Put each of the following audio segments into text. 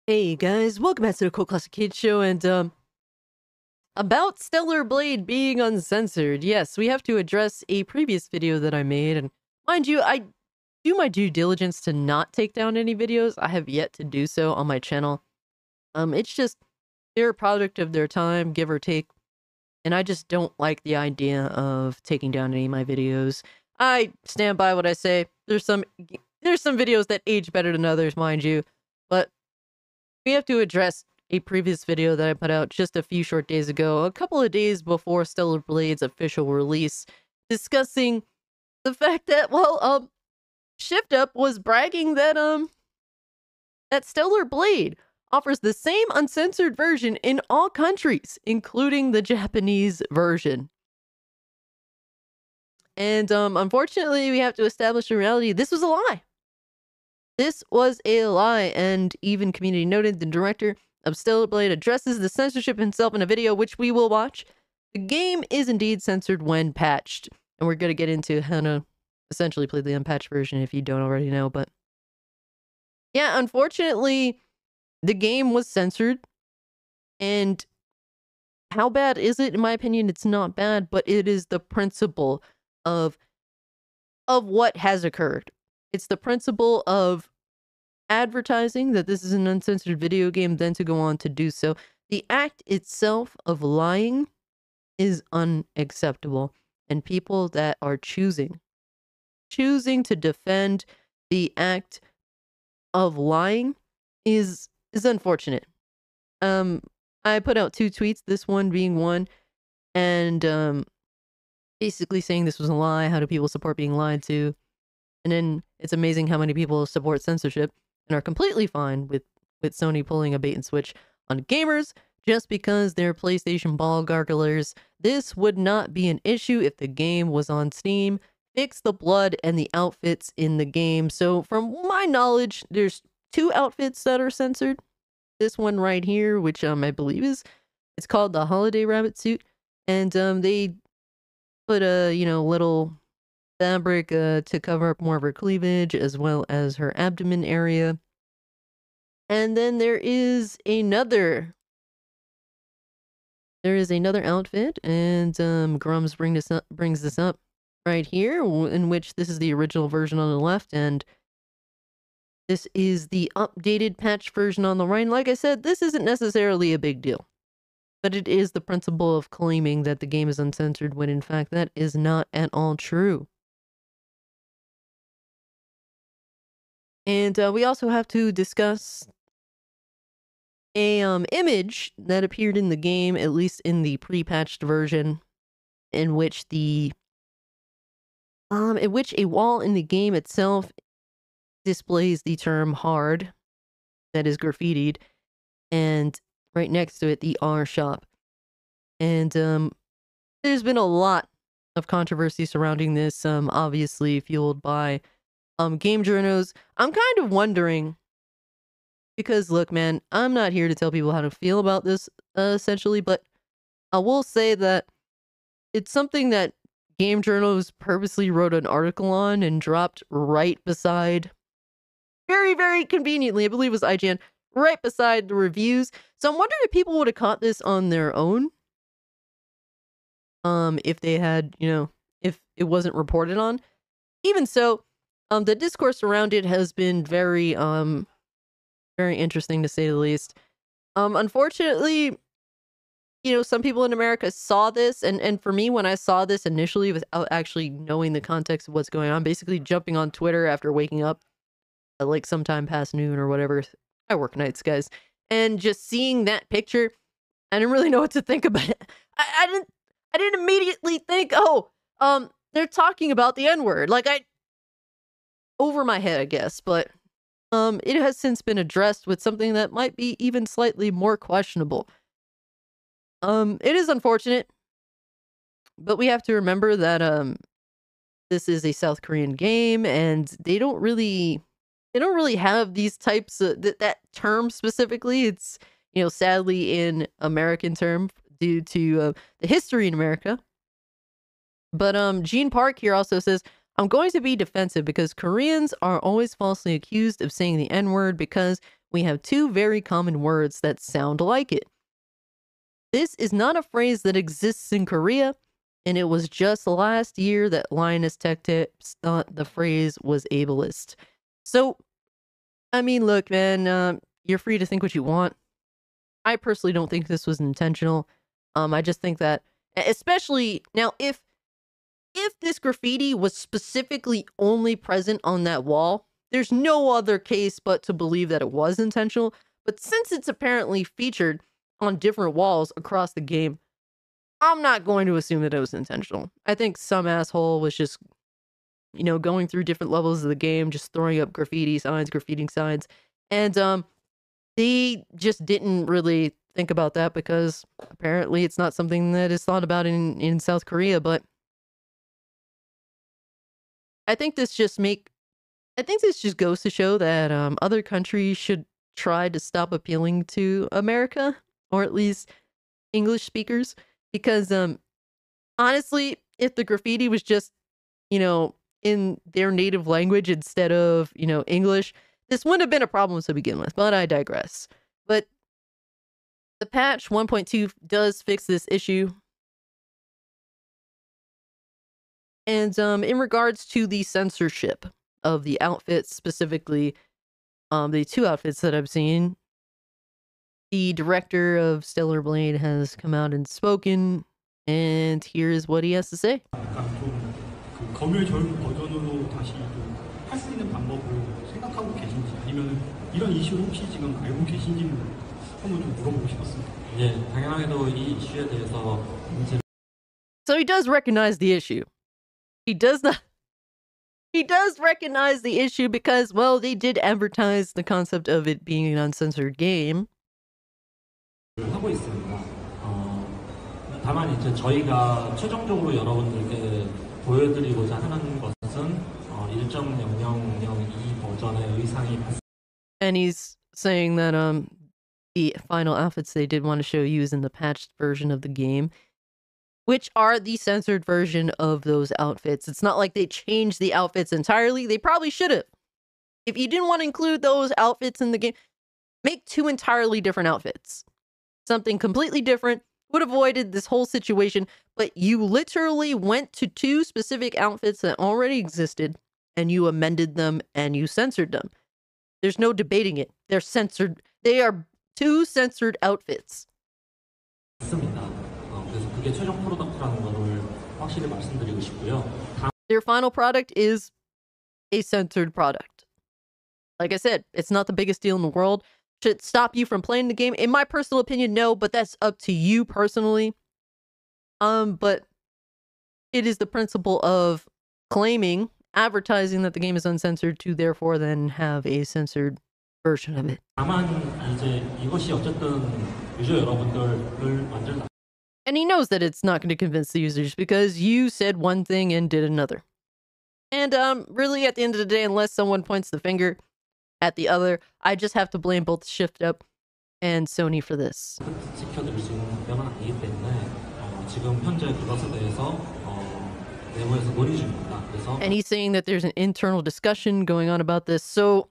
Hey guys, welcome back to the Cool Classic Kids Show, and about Stellar Blade being uncensored. Yes, we have to address a previous video that I made, and mind you, I do my due diligence to not take down any videos. I have yet to do so on my channel. It's just they're a product of their time, give or take, and I just don't like the idea of taking down any of my videos. I stand by what I say. There's some videos that age better than others, mind you, but we have to address a previous video that I put out just a few short days ago, a couple of days before Stellar Blade's official release, discussing the fact that, Shift Up was bragging that, that Stellar Blade offers the same uncensored version in all countries, including the Japanese version. And, unfortunately, we have to establish in reality, this was a lie. This was a lie, and even community noted the director of Stellar Blade addresses the censorship himself in a video, which we will watch. The game is indeed censored when patched, and we're going to get into how to essentially play the unpatched version if you don't already know, but yeah, unfortunately, the game was censored, and how bad is it? In my opinion, it's not bad, but it is the principle of what has occurred. It's the principle of advertising that this is an uncensored video game, then to go on to do so. The act itself of lying is unacceptable, and people that are choosing to defend the act of lying is unfortunate. I put out 2 tweets, this one being one, and basically saying this was a lie. How do people support being lied to? And then it's amazing how many people support censorship and are completely fine with Sony pulling a bait and switch on gamers just because they're PlayStation ball garglers. This would not be an issue if the game was on Steam. Fix the blood and the outfits in the game. So from my knowledge, there's 2 outfits that are censored. This one right here, which I believe it's called the Holiday Rabbit suit, and they put a little fabric to cover up more of her cleavage as well as her abdomen area. And then there is another outfit, and Grums brings this up right here, in which this is the original version on the left, and this is the updated patch version on the right. And like I said, this isn't necessarily a big deal, but it is the principle of claiming that the game is uncensored when in fact that is not at all true. And we also have to discuss a image that appeared in the game, at least in the pre-patched version, in which a wall in the game itself displays the term hard that is graffitied, and right next to it the R shop. And there's been a lot of controversy surrounding this, obviously fueled by game journos. I'm kind of wondering, because look, man, I'm not here to tell people how to feel about this, essentially, but I will say that it's something that game journals purposely wrote an article on and dropped right beside, very, very conveniently, I believe it was IGN, right beside the reviews. So I'm wondering if people would have caught this on their own, if they had, if it wasn't reported on. Even so, the discourse around it has been very interesting, to say the least. Unfortunately, some people in America saw this, and for me, when I saw this initially without actually knowing the context of what's going on, basically jumping on Twitter after waking up at like sometime past noon or whatever. I work nights, guys, and just seeing that picture, I didn't really know what to think about it. I didn't immediately think, they're talking about the N-word. Like, over my head, I guess, but it has since been addressed with something that might be even slightly more questionable. It is unfortunate, but we have to remember that this is a South Korean game, and they don't really have these types of that term specifically. It's sadly in American term due to the history in America. But Gene Park here also says, I'm going to be defensive because Koreans are always falsely accused of saying the N-word because we have two very common words that sound like it. This is not a phrase that exists in Korea, and it was just last year that Linus Tech Tips thought the phrase was ableist. So, I mean, look, man, you're free to think what you want. I personally don't think this was intentional. I just think that, especially now, if this graffiti was specifically only present on that wall, there's no other case but to believe that it was intentional. But since it's apparently featured on different walls across the game, I'm not going to assume that it was intentional. I think some asshole was just, going through different levels of the game, just throwing up graffitiing signs. And they just didn't really think about that because apparently it's not something that is thought about in South Korea. But I think this just goes to show that other countries should try to stop appealing to America, or at least English speakers, because honestly, if the graffiti was just, in their native language instead of, English, this wouldn't have been a problem to begin with, but I digress. But the patch 1.2 does fix this issue. And in regards to the censorship of the outfits, specifically the two outfits that I've seen, the director of Stellar Blade has come out and spoken, and here's what he has to say. 약간 좀 그 검열 버전으로 다시 할 수 있는 방법을 생각하고 계신지 아니면 이런 이슈를 혹시 지금 알고 계신지는 한번 좀 물어보고 싶었습니다. 예, 당연하게도 이 이슈에 대해서 문제. So he does recognize the issue. He does recognize the issue because, well, they did advertise the concept of it being an uncensored game. 하고 있습니다. 다만 이제 저희가 최종적으로 여러분들께 보여드리고자 하는 것은 1.0002 버전의 의상이. And he's saying that the final outfits they did want to show you is in the patched version of the game, which are the censored version of those outfits. It's not like they changed the outfits entirely. They probably should have. If you didn't want to include those outfits in the game, make two entirely different outfits. Something completely different would have avoided this whole situation, but you literally went to two specific outfits that already existed, and you amended them, and you censored them. There's no debating it. They're censored. They are two censored outfits. 그래서 그게 최종 프로덕트라는 거를 확실히 말씀드리고 싶고요. Their final product is a censored product. Like I said, it's not the biggest deal in the world. Should it stop you from playing the game? In my personal opinion, no, but that's up to you personally. But it is the principle of advertising that the game is uncensored to therefore then have a censored version of it. 다만 이제 이것이 어쨌든 유저 여러분들을 완전. And he knows that it's not going to convince the users because you said one thing and did another. And really, at the end of the day, unless someone points the finger at the other, I just have to blame both Shift Up and Sony for this. 지켜드릴 수 있는 답변은 아니기 때문에 지금 현재 그것에 대해서 내부에서 논의 중입니다. 그래서. And he's saying that there's an internal discussion going on about this, so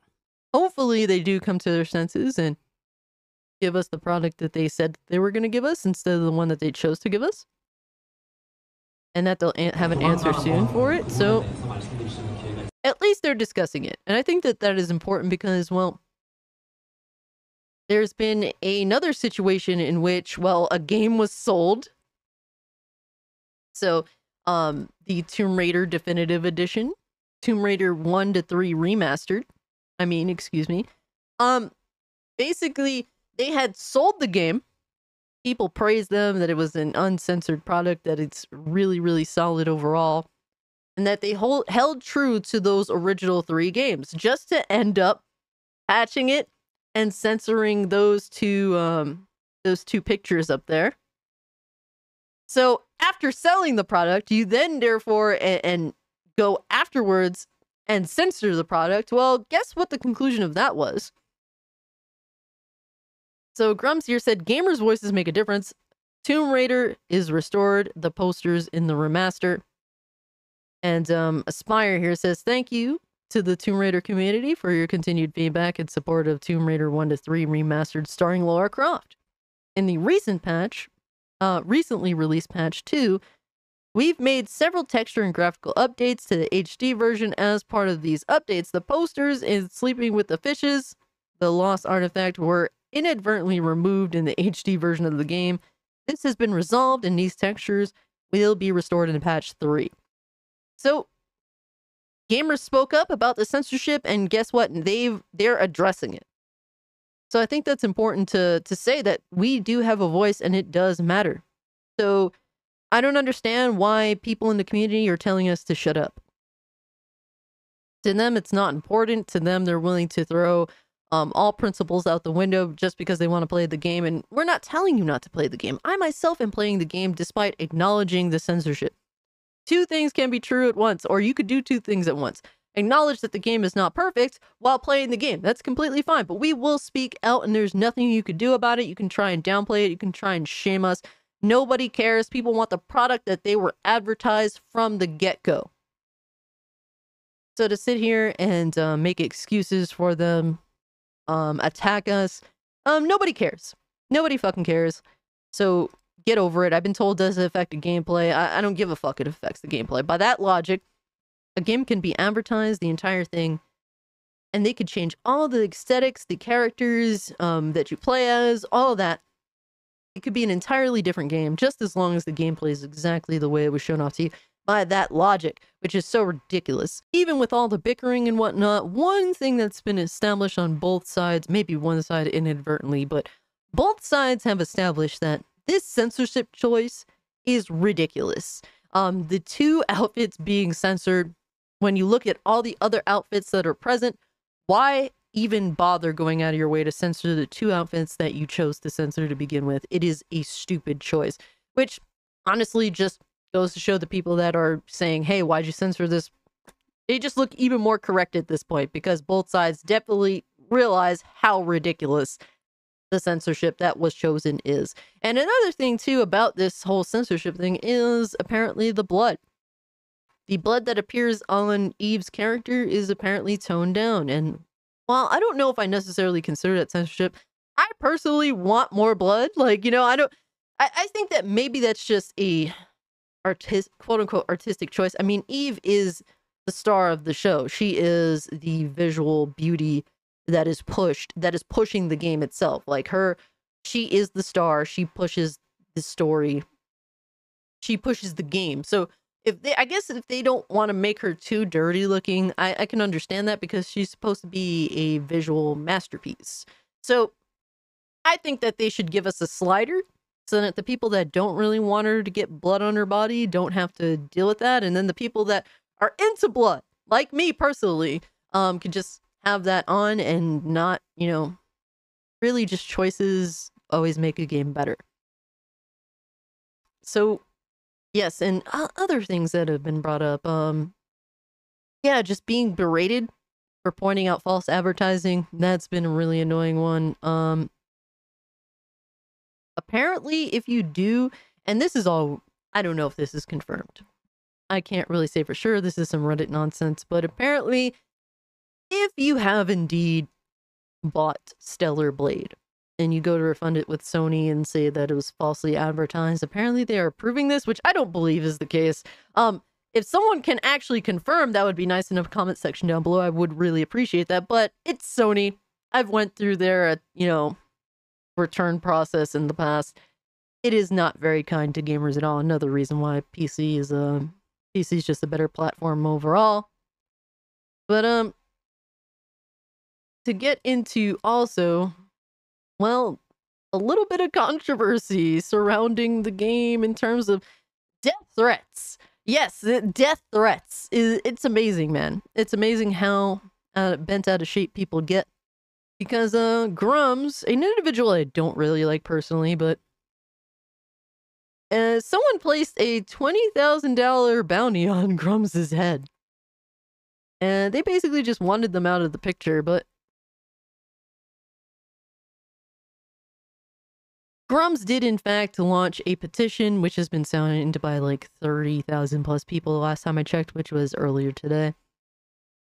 hopefully they do come to their senses and give us the product that they said they were going to give us instead of the one that they chose to give us. And that they'll have an answer soon for it, so at least they're discussing it. And I think that that is important because, well, there's been another situation in which, well, a game was sold. So, the Tomb Raider Definitive Edition, Tomb Raider 1 to 3 Remastered. Basically, they had sold the game. People praised them that it was an uncensored product, that it's really, really solid overall, and that they held true to those original 3 games, just to end up patching it and censoring those two pictures up there. So after selling the product, you then therefore and go afterwards and censor the product. Well, guess what the conclusion of that was? So Grums here said, gamers' voices make a difference. Tomb Raider is restored. The posters in the remaster. And Aspire here says, thank you to the Tomb Raider community for your continued feedback and support of Tomb Raider 1 to 3 remastered starring Lara Croft. In the recent patch, recently released patch 2, we've made several texture and graphical updates to the HD version. As part of these updates, the posters in Sleeping with the Fishes, the lost artifact, were inadvertently removed in the HD version of the game. This has been resolved and these textures will be restored in patch 3. So, gamers spoke up about the censorship, and guess what? They're addressing it. So I think that's important to say that we do have a voice and it does matter. So I don't understand why people in the community are telling us to shut up. To them, it's not important. To them, they're willing to throw all principles out the window just because they want to play the game. And we're not telling you not to play the game. I myself am playing the game despite acknowledging the censorship. Two things can be true at once, or you could do two things at once. Acknowledge that the game is not perfect while playing the game. That's completely fine, but we will speak out and there's nothing you could do about it. You can try and downplay it. You can try and shame us. Nobody cares. People want the product that they were advertised from the get-go. So to sit here and make excuses for them, attack us, nobody cares. Nobody fucking cares. So get over it. I've been told does it affect the gameplay. I don't give a fuck it affects the gameplay. By that logic, a game can be advertised, the entire thing, and they could change all the aesthetics, the characters that you play as, all of that. It could be an entirely different game, just as long as the gameplay is exactly the way it was shown off to you. By that logic, which is so ridiculous. Even with all the bickering and whatnot, one thing that's been established on both sides, maybe one side inadvertently, but both sides have established that this censorship choice is ridiculous. The two outfits being censored, when you look at all the other outfits that are present, why even bother going out of your way to censor the two outfits that you chose to censor to begin with? It is a stupid choice, which honestly just goes to show the people that are saying, hey, why'd you censor this? They just look even more correct at this point because both sides definitely realize how ridiculous the censorship that was chosen is. And another thing too about this whole censorship thing is apparently the blood. The blood that appears on Eve's character is apparently toned down. And while I don't know if I necessarily consider that censorship, I personally want more blood. Like, you know, I think that maybe that's just a quote unquote artistic choice. I mean, Eve is the star of the show. She is the visual beauty that is pushing the game itself. Like she is the star. She pushes the story. She pushes the game. So I guess if they don't want to make her too dirty looking, I can understand that because she's supposed to be a visual masterpiece. So I think that they should give us a slider so that the people that don't really want her to get blood on her body don't have to deal with that. And then the people that are into blood, like me personally, can just have that on and not, you know, really just choices always make a game better. So, yes, and other things that have been brought up, yeah, just being berated for pointing out false advertising, that's been a really annoying one. Apparently, if you do, and this is all, I don't know if this is confirmed. I can't really say for sure. This is some Reddit nonsense, but apparently, if you have indeed bought Stellar Blade and you go to refund it with Sony and say that it was falsely advertised, apparently they are approving this, which I don't believe is the case. If someone can actually confirm, that would be nice in the comment section down below. I would really appreciate that, but it's Sony. I've went through their, you know, return process in the past. It is not very kind to gamers at all. Another reason why PC is just a better platform overall. But to get into also, well, a little bit of controversy surrounding the game in terms of death threats. Yes, death threats. It's amazing, man. It's amazing how bent out of shape people get. Because Grums, an individual I don't really like personally, but someone placed a $20,000 bounty on Grums's head. And they basically just wanted them out of the picture, but Grums did, in fact, launch a petition, which has been signed by like 30,000 plus people the last time I checked, which was earlier today.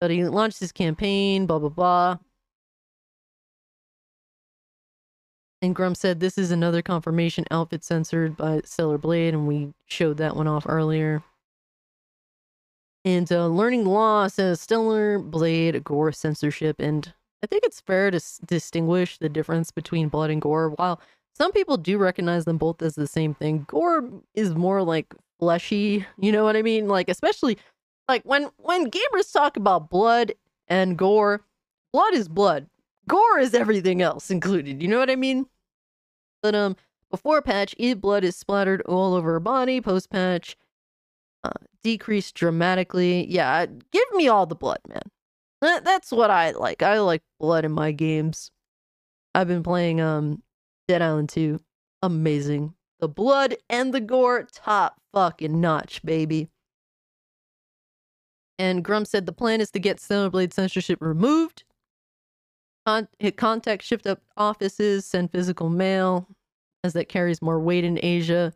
But he launched his campaign, blah, blah, blah. And Grum said this is another confirmation outfit censored by Stellar Blade, and we showed that one off earlier. And Learning Law says Stellar Blade gore censorship, and I think it's fair to distinguish the difference between blood and gore. While some people do recognize them both as the same thing, gore is more like fleshy, you know what I mean? Like, especially like when gamers talk about blood and gore, blood is blood. Gore is everything else included, you know what I mean? But before patch, blood is splattered all over her body. Post patch, decreased dramatically. Yeah, give me all the blood, man. That's what I like. I like blood in my games. I've been playing Dead Island 2. Amazing. The blood and the gore, top fucking notch, baby. And Grum said the plan is to get Stellar Blade censorship removed. Hit contact shift up offices, send physical mail, as that carries more weight in Asia.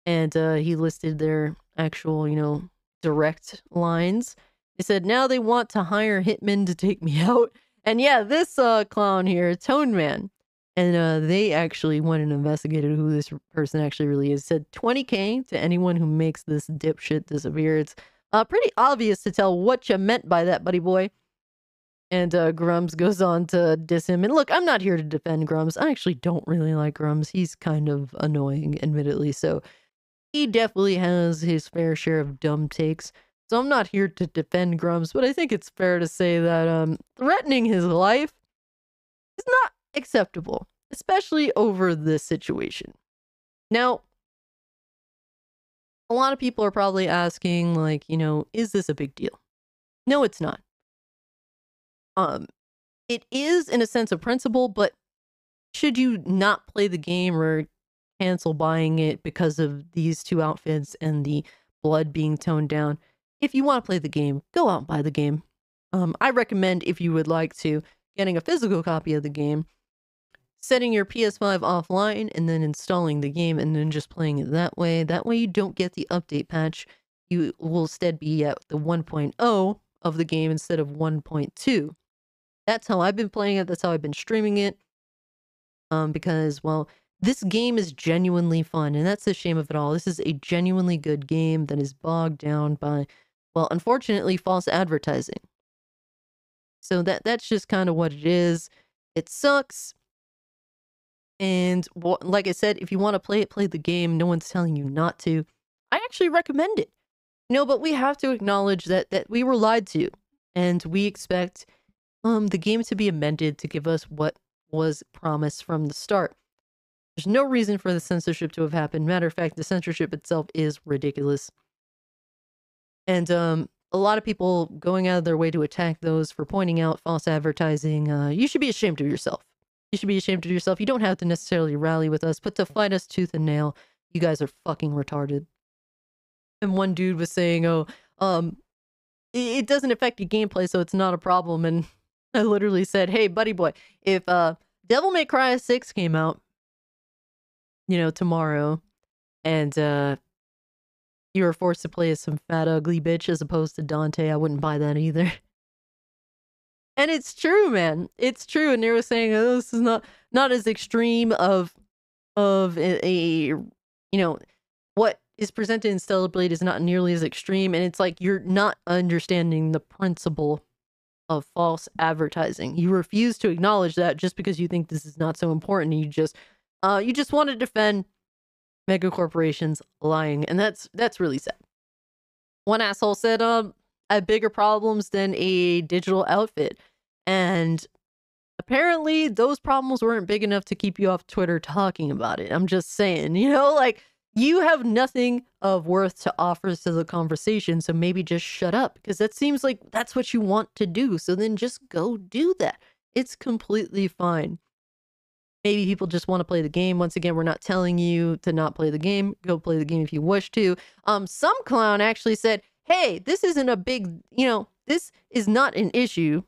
And he listed their actual, direct lines. He said, now they want to hire hitmen to take me out. And yeah, this clown here, Tone Man. And they actually went and investigated who this person actually really is. Said 20K to anyone who makes this dipshit disappear. It's pretty obvious to tell what you meant by that, buddy boy. And Grums goes on to diss him. And look, I'm not here to defend Grums. I actually don't really like Grums. He's kind of annoying, admittedly. So he definitely has his fair share of dumb takes. So I'm not here to defend Grums, but I think it's fair to say that threatening his life is not acceptable, especially over this situation. Now, a lot of people are probably asking, like, is this a big deal? No, it's not. It is in a sense of principle, but should you not play the game or cancel buying it because of these two outfits and the blood being toned down? If you want to play the game, go out and buy the game. I recommend, if you would like to, getting a physical copy of the game, setting your PS5 offline, and then installing the game, and then just playing it that way. That way you don't get the update patch. You will instead be at the 1.0 of the game instead of 1.2. That's how I've been playing it. That's how I've been streaming it. Because, well, this game is genuinely fun, and that's the shame of it all. This is a genuinely good game that is bogged down by, well, unfortunately, false advertising. So that's just kind of what it is. It sucks. And like I said, if you want to play it, play the game. No one's telling you not to. I actually recommend it. But we have to acknowledge that we were lied to, and we expect the game to be amended to give us what was promised from the start. There's no reason for the censorship to have happened. Matter of fact, the censorship itself is ridiculous. And a lot of people going out of their way to attack those for pointing out false advertising. You should be ashamed of yourself. You should be ashamed of yourself. You don't have to necessarily rally with us, but to fight us tooth and nail, you guys are fucking retarded. And one dude was saying, it doesn't affect your gameplay, so it's not a problem. And I literally said, hey, buddy boy, if Devil May Cry 6 came out, tomorrow, and you were forced to play as some fat, ugly bitch as opposed to Dante, I wouldn't buy that either. And it's true, man. It's true. And they were saying, oh, this is not as extreme of a what is presented in Stellar Blade is not nearly as extreme. And it's like, you're not understanding the principle of false advertising. You refuse to acknowledge that just because you think this is not so important. You just want to defend mega corporations lying. And that's really sad. One asshole said, I have bigger problems than a digital outfit. And apparently those problems weren't big enough to keep you off Twitter talking about it. I'm just saying, like, you have nothing of worth to offer to the conversation, so maybe just shut up, because that seems like that's what you want to do. So then just go do that. It's completely fine. Maybe people just want to play the game. Once again, we're not telling you to not play the game. Go play the game if you wish to. Some clown actually said, hey, this isn't a big, this is not an issue.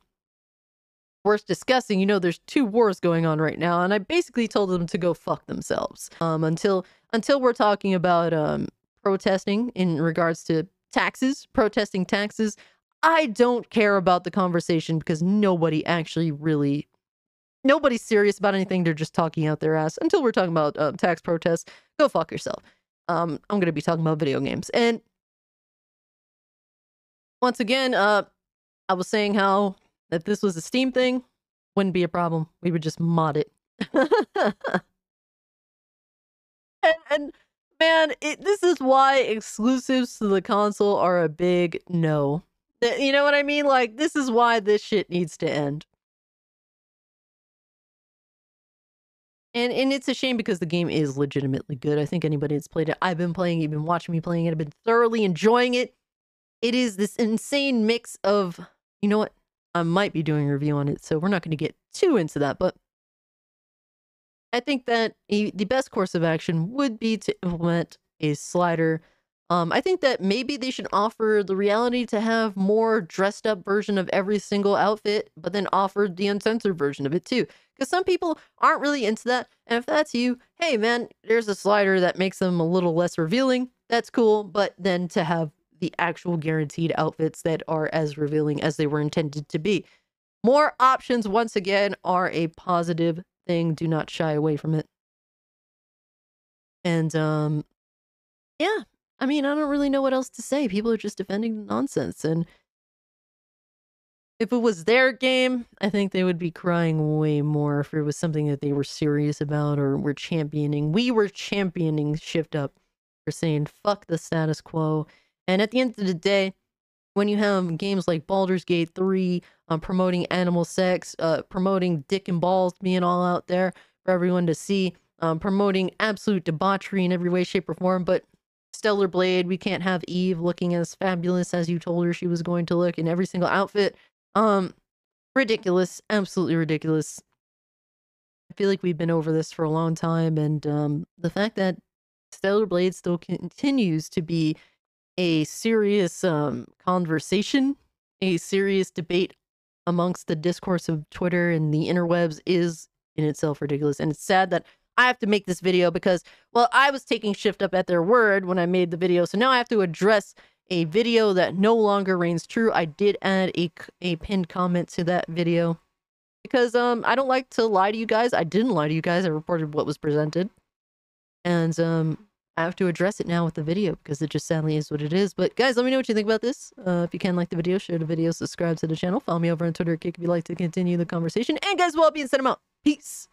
worth discussing. You know, there's 2 wars going on right now, and I basically told them to go fuck themselves. Until we're talking about protesting in regards to taxes, protesting taxes, I don't care about the conversation because nobody's serious about anything. They're just talking out their ass. Until we're talking about tax protests, go fuck yourself. I'm going to be talking about video games. And once again, I was saying how if this was a Steam thing, wouldn't be a problem. We would just mod it. and man, this is why exclusives to the console are a big no. You know what I mean? Like, this is why this shit needs to end. And it's a shame because the game is legitimately good. I think anybody that's played it, I've been playing, you've been watching me playing it, I've been thoroughly enjoying it. It is this insane mix of, you know what? I might be doing a review on it, so we're not going to get too into that, but I think that the best course of action would be to implement a slider. I think that maybe they should offer the reality to have more dressed up version of every single outfit, but then offer the uncensored version of it too. Because some people aren't really into that. And if that's you, hey man, there's a slider that makes them a little less revealing. That's cool. But then to have the actual guaranteed outfits that are as revealing as they were intended to be. More options, once again, are a positive thing. Do not shy away from it. And yeah, I mean, I don't really know what else to say. People are just defending nonsense. And if it was their game, I think they would be crying way more if it was something that they were serious about or were championing. We were championing Shift Up for saying, fuck the status quo. And at the end of the day, when you have games like Baldur's Gate 3 promoting animal sex, promoting dick and balls being all out there for everyone to see, promoting absolute debauchery in every way, shape, or form, but Stellar Blade, we can't have Eve looking as fabulous as you told her she was going to look in every single outfit. Ridiculous. Absolutely ridiculous. I feel like we've been over this for a long time, and the fact that Stellar Blade still continues to be a serious conversation, a serious debate amongst the discourse of Twitter and the interwebs is in itself ridiculous. And it's sad that I have to make this video because, well, I was taking Shift Up at their word when I made the video. So now I have to address a video that no longer reigns true. I did add a pinned comment to that video because I don't like to lie to you guys. I didn't lie to you guys. I reported what was presented. And I have to address it now with the video because it just sadly is what it is. But guys, let me know what you think about this. If you can, like the video, share the video, subscribe to the channel, follow me over on Twitter, Kick if you'd like to continue the conversation. And guys, we'll all be in cinema. Peace.